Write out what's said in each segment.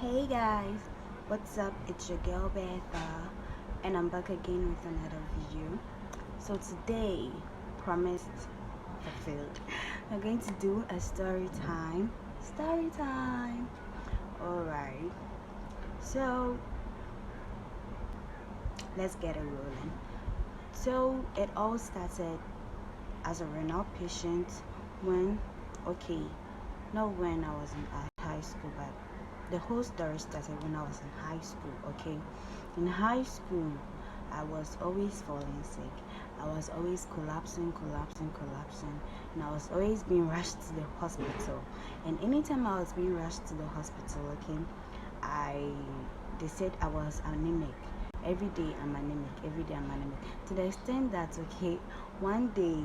Hey guys, what's up? It's your girl Betha, and I'm back again with another video. So today, promised, fulfilled. We're going to do a story time. Story time. Alright. So let's get it rolling. So it all started as a renal patient when, not when I was in high school, but the whole story started when I was in high school. In high school, I was always falling sick. I was always collapsing, and I was always being rushed to the hospital. And anytime I was being rushed to the hospital, they said I was anemic. Every day I'm anemic. To the extent that one day,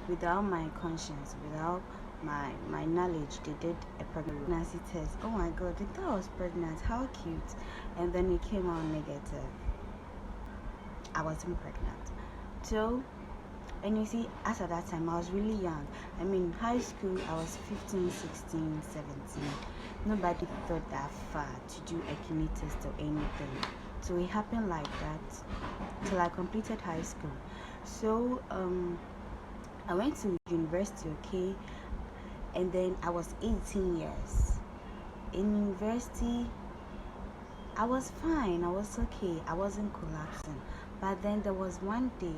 without my conscience, without my knowledge, they did a pregnancy test. Oh my god, they thought I was pregnant. How cute. And then it came out negative. I wasn't pregnant. So, and you see, as at that time I was really young. I mean, high school, I was 15, 16, 17. Nobody thought that far to do a kidney test or anything. So it happened like that till I completed high school. So I went to university, and then I was 18 years. In university, I was fine, I was okay, I wasn't collapsing. But then there was one day,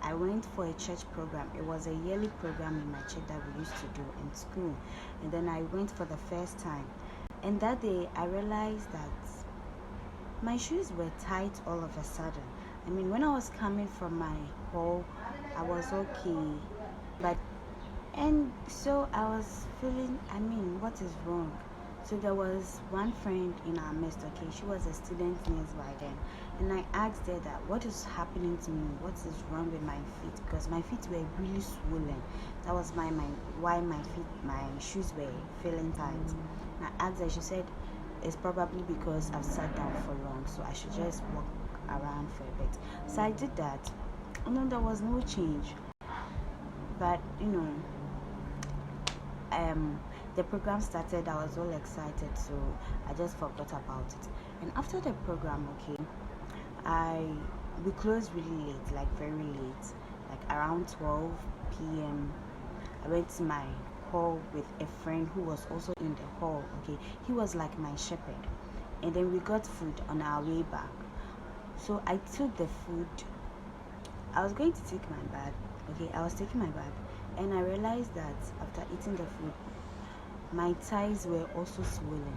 I went for a church program. It was a yearly program in my church that we used to do in school. And then I went for the first time. And that day, I realized that my shoes were tight all of a sudden. I mean, when I was coming from my hall, I was okay. And so I was feeling, what is wrong? So there was one friend in our midst, she was a student nearby then. And I asked her that, what is happening to me? What is wrong with my feet? Because my feet were really swollen. That was why my shoes were feeling tight. And I asked her, she said, it's probably because I've sat down for long, so I should just walk around for a bit. So I did that. And then there was no change. But, the program started. I was all excited, so I just forgot about it. And after the program, we closed really late, like very late, like around 12 p.m. I went to my hall with a friend who was also in the hall. He was like my shepherd. And then we got food on our way back. So I took the food. I was going to take my bag. I was taking my bag, and I realized that after eating the food, my thighs were also swollen.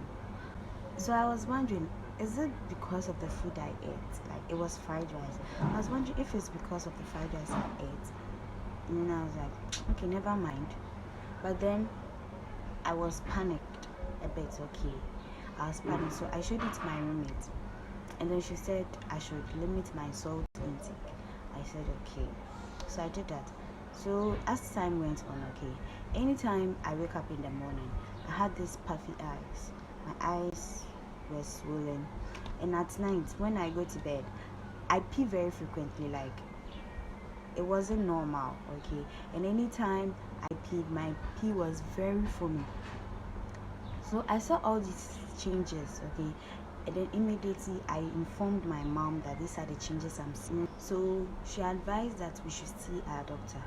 So I was wondering, is it because of the food I ate? Like, it was fried rice. I was wondering if it's because of the fried rice I ate. And then I was like, okay, never mind. But then I was panicked a bit. I was panicked, so I showed it to my roommate, and then she said I should limit my salt intake. I said okay, so I did that. So as time went on, anytime I wake up in the morning, I had these puffy eyes. My eyes were swollen, and at night when I go to bed, I pee very frequently. Like, it wasn't normal. And anytime I peed, my pee was very foamy. So I saw all these changes. And then immediately I informed my mom that these are the changes I'm seeing. So she advised that we should see our doctor.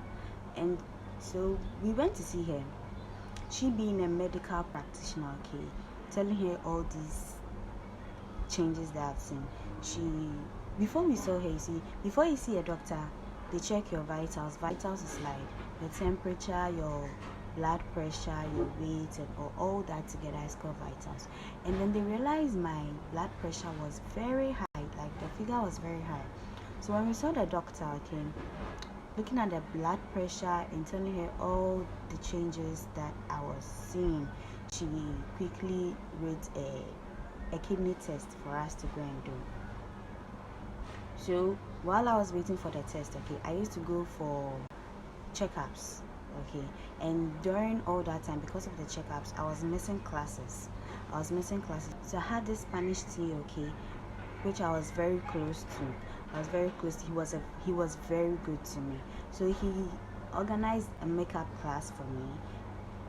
And so we went to see her. She being a medical practitioner, telling her all these changes that I've seen. Before we saw her, before you see a doctor, they check your vitals. Vitals is like your temperature, your blood pressure, your weight, and all that together is called vitals. And then they realized my blood pressure was very high, like the figure was very high. So when we saw the doctor, looking at the blood pressure and telling her all the changes that I was seeing, she quickly wrote a kidney test for us to go and do. So while I was waiting for the test, I used to go for checkups. And during all that time, because of the checkups, I was missing classes. So I had this Spanish tea, which I was very close to. He was very good to me. So he organized a makeup class for me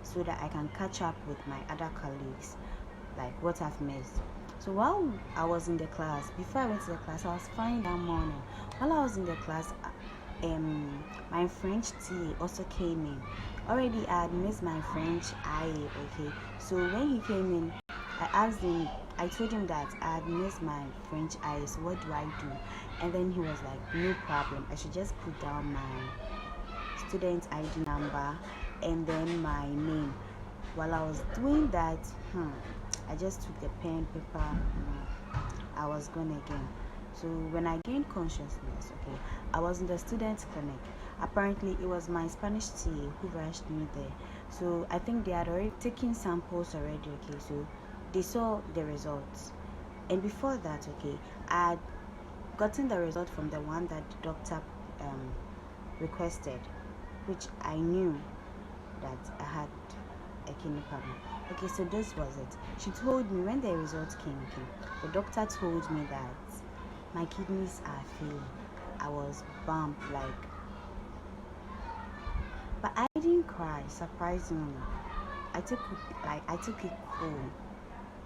so that I can catch up with my other colleagues. like what I've missed. So while I was in the class, before I went to the class, I was fine that morning. While I was in the class, my French TA also came in. Already I had missed my French IA, okay. So when he came in, I told him that I had missed my French IA, so what do I do? And then he was like, no problem, I should just put down my student ID number and then my name. While I was doing that, I just took the pen, paper, I was gone again. So when I gained consciousness, okay, I was in the student clinic. Apparently, it was my Spanish TA who rushed me there. So I think they had already taken samples already, okay, so they saw the results. And before that, okay, I had gotten the result from the one that the doctor requested, which I knew that I had a kidney problem. Okay, so this was it. She told me when the results came, the doctor told me that my kidneys are failing. I was bummed, like, but I didn't cry. Surprisingly, I took it cool.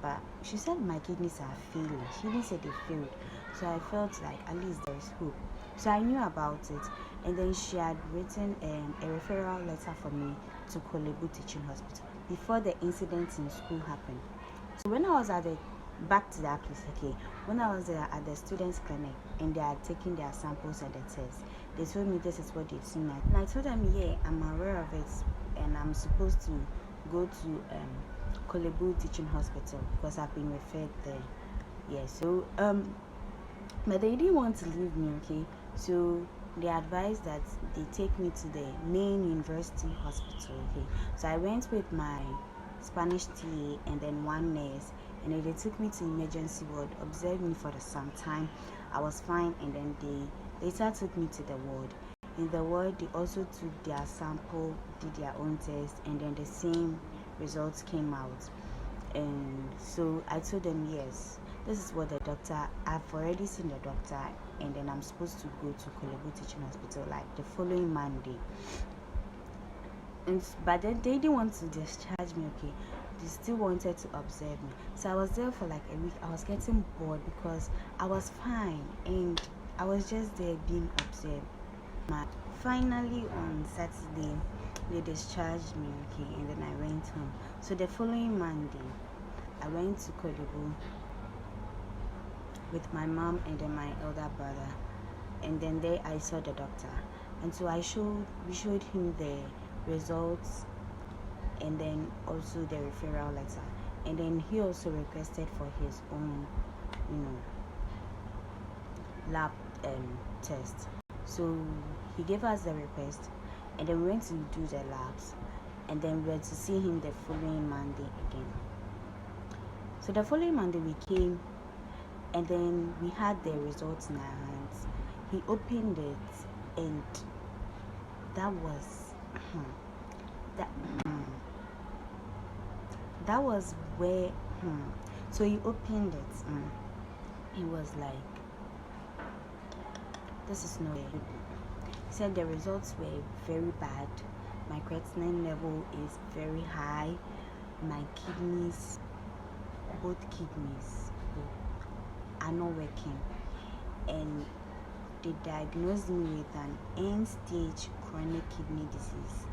But she said my kidneys are failing. She didn't say they failed, so I felt like at least there is hope. So I knew about it, and then she had written a referral letter for me to Kolebu Teaching Hospital before the incident in school happened. So when I was back to that place, okay, when I was there at the students' clinic and they had taken their samples and the tests, they told me this is what they've seen. And I told them, yeah, I'm aware of it, and I'm supposed to go to Kolebu Teaching Hospital because I've been referred there. Yeah, so but they didn't want to leave me, okay, so they advised that they take me to the main university hospital, okay. So I went with my Spanish TA and then one nurse, and then they took me to emergency ward, observed me for some time. I was fine, and then they later took me to the ward. In the ward, they also took their sample, did their own test, and then the same results came out. And so I told them, yes, this is what the doctor, I've already seen the doctor, and then I'm supposed to go to Kolebu Teaching Hospital like the following Monday. But then they didn't want to discharge me, okay. They still wanted to observe me. So I was there for like a week. I was getting bored because I was fine and I was just there being observed. Finally on Saturday, they discharged me, okay, and then I went home. So the following Monday, I went to Kolebu with my mom and then my elder brother, and then there I saw the doctor, and so we showed him the results and then also the referral letter, and then he also requested for his own lab test. So he gave us the request, and then we went to do the labs, and then we were to see him the following Monday again. So the following Monday we came, and then we had the results in our hands. He opened it, and that was that was where so he opened it. He was like, this is no good. He said the results were very bad. My creatinine level is very high. My kidneys, both kidneys, are not working, and they diagnosed me with an end-stage chronic kidney disease.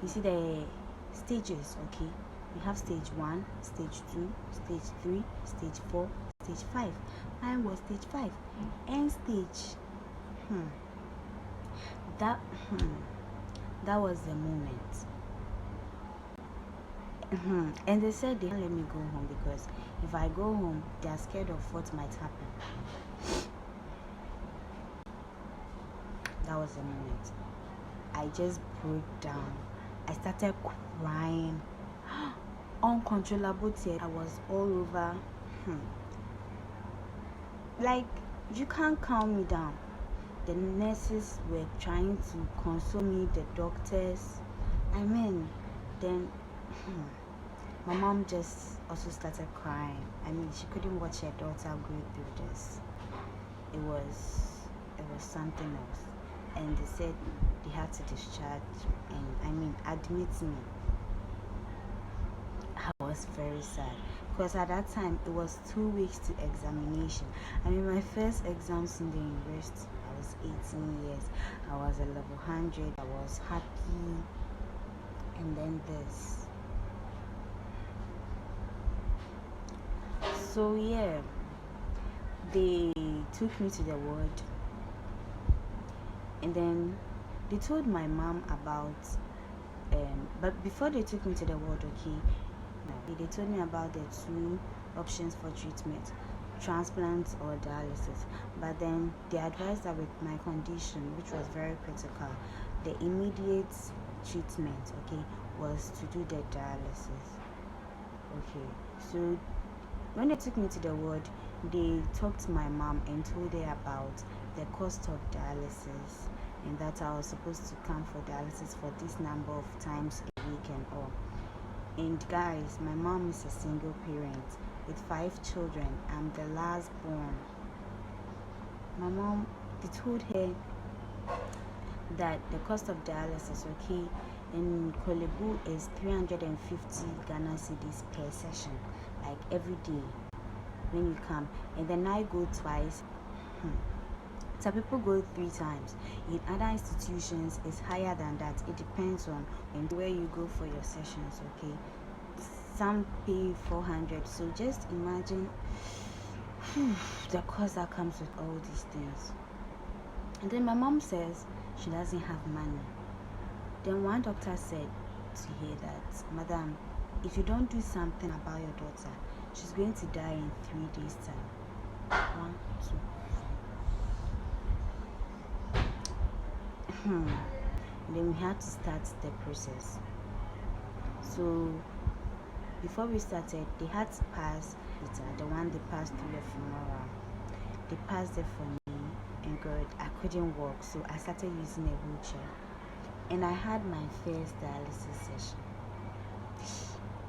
You see the stages, okay? We have stage 1, stage 2, stage 3, stage 4, stage 5. Mine was stage 5. End stage. That was the moment. And they said they don't let me go home because if I go home, they are scared of what might happen. That was the moment. I just broke down. I started crying. Uncontrollable tears. I was all over. Like, you can't calm me down. The nurses were trying to console me, the doctors. Then my mom just also started crying. She couldn't watch her daughter go through this. It was something else. And they said they had to discharge and admit me. was very sad because at that time it was 2 weeks to examination. I mean, my first exams in the university, I was 18 years, I was a level 100, I was happy, and then this. So yeah, they took me to the ward, and then they told my mom about but before they took me to the ward, okay, they told me about the two options for treatment, transplant or dialysis. But then they advised that with my condition, which was very critical, the immediate treatment, okay, was to do the dialysis. Okay, so when they took me to the ward, they talked to my mom and told her about the cost of dialysis, and that I was supposed to come for dialysis for this number of times a week and all. And guys, my mom is a single parent with 5 children. I'm the last born. My mom, they told her that the cost of dialysis, okay, in Kolebu is 350 Ghana cedis per session, like every day when you come. And then I go twice. Some people go 3 times. In other institutions, it's higher than that. It depends on where you go for your sessions, okay? Some pay 400. So just imagine the cost that comes with all these things. And then my mom says she doesn't have money. Then one doctor said to her that, Madam, if you don't do something about your daughter, she's going to die in 3 days' time. 1, 2. And then we had to start the process. So before we started, they had to pass the one they passed through the funeral. They passed it for me, and God, I couldn't walk, so I started using a wheelchair, and I had my first dialysis session.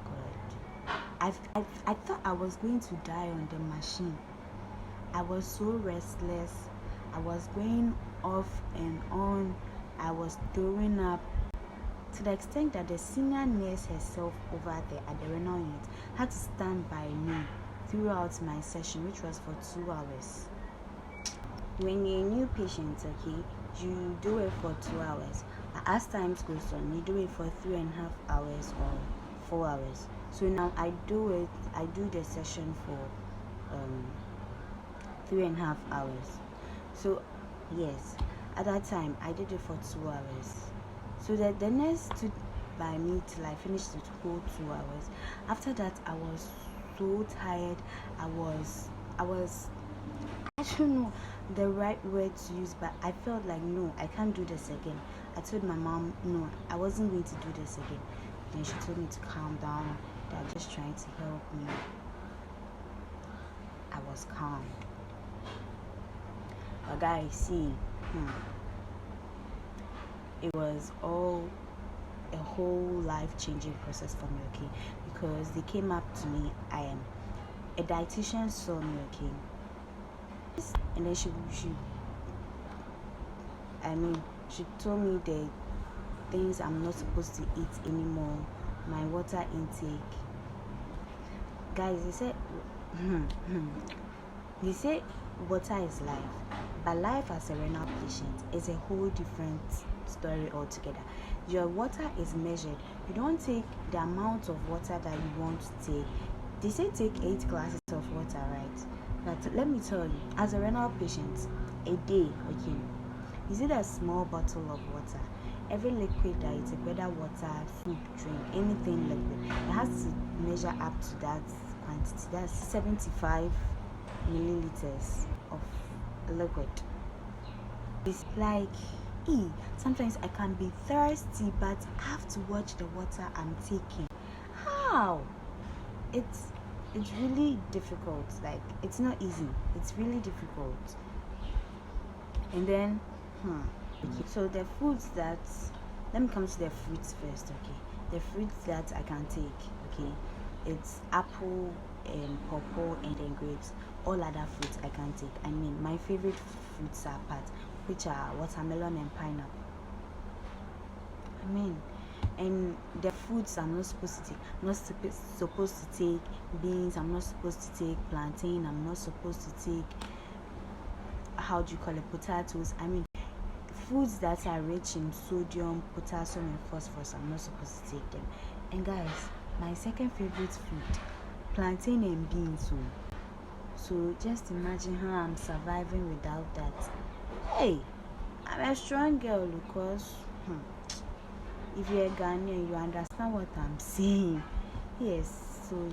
God, I thought I was going to die on the machine. I was so restless. I was going off and on. I was throwing up to the extent that the senior nurse herself over there at the renal unit had to stand by me throughout my session, which was for 2 hours. When you're a new patient, okay, you do it for 2 hours. As time goes on, you do it for 3.5 hours or 4 hours. So now I do the session for 3.5 hours. So yes, at that time I did it for 2 hours. So that the nurse stood by me till I finished the whole 2 hours. After that, I was so tired. I don't know the right word to use, but I felt like, no, I can't do this again. I told my mom, no, I wasn't going to do this again. Then she told me to calm down. They're just trying to help me. I was calm. But guys, see, it was all a whole life-changing process for me, okay? Because they came up to me. A dietitian saw me, okay? And then she told me the things I'm not supposed to eat anymore, my water intake. Guys, they say water is life, but life as a renal patient is a whole different story altogether. Your water is measured. You don't take the amount of water that you want to take. They say take 8 glasses of water, right? But let me tell you, as a renal patient, a day, okay, you see that small bottle of water. Every liquid that you take, whether water, food, drink, anything liquid, it has to measure up to that quantity. That's 75 milliliters of liquid. It's like, sometimes I can be thirsty, but I have to watch the water I'm taking. How? It's really difficult. Like, it's not easy. It's really difficult. And then, so the foods that, let me come to the fruits first, okay? The fruits that I can take, okay? It's apple and pawpaw and then grapes. All other fruits I can take. I mean, my favorite fruits which are watermelon and pineapple. and the foods I'm not supposed to take. I'm not supposed to take beans, I'm not supposed to take plantain, I'm not supposed to take, how do you call it, potatoes. I mean, foods that are rich in sodium, potassium, and phosphorus, I'm not supposed to take them. And guys, my second favorite food, plantain and beans. So just imagine how I'm surviving without that. Hey, I'm a strong girl because if you're a Ghanaian, you understand what I'm saying. Yes, so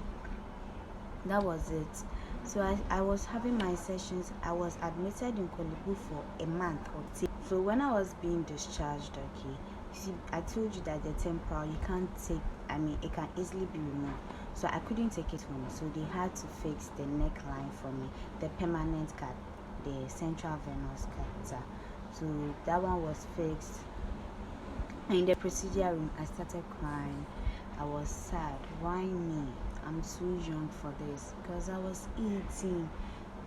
that was it. So I was having my sessions. I was admitted in Kolibu for a month or two. So when I was being discharged, okay, see, I told you that the temporal, you can't take, I mean, it can easily be removed. So I couldn't take it home. So they had to fix the neckline for me, the permanent cut, the central venous catheter. So that one was fixed. In the procedure room, I started crying. I was sad. Why me? I'm too young for this. Because I was 18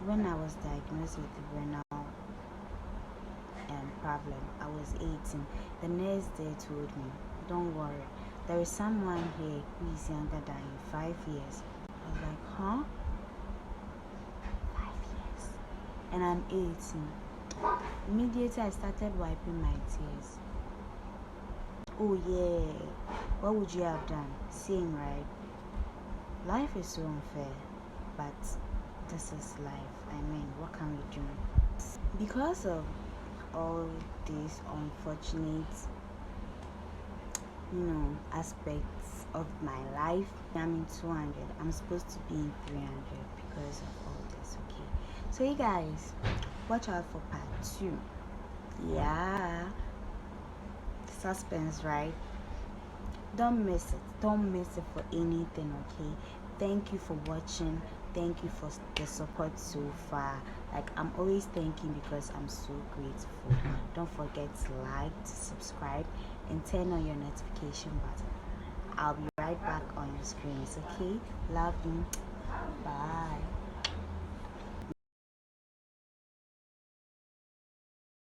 when I was diagnosed with the renal problem. I was 18. The next day told me, don't worry, there is someone here who is younger than you, 5 years. I was like, huh? 5 years? And I'm 18. Immediately I started wiping my tears. Oh yeah, what would you have done? Same, right? Life is so unfair, but this is life. I mean, what can we do? Because of all these unfortunate, aspects of my life, I'm in 200. I'm supposed to be in 300 because of all this, okay? So you guys, watch out for part 2. Yeah. Suspense, right? Don't miss it for anything, okay? Thank you for watching. Thank you for the support so far. Like, I'm always thanking because I'm so grateful. Don't forget to like, to subscribe, and turn on your notification button. I'll be right back on your screens, okay? Love you. Bye.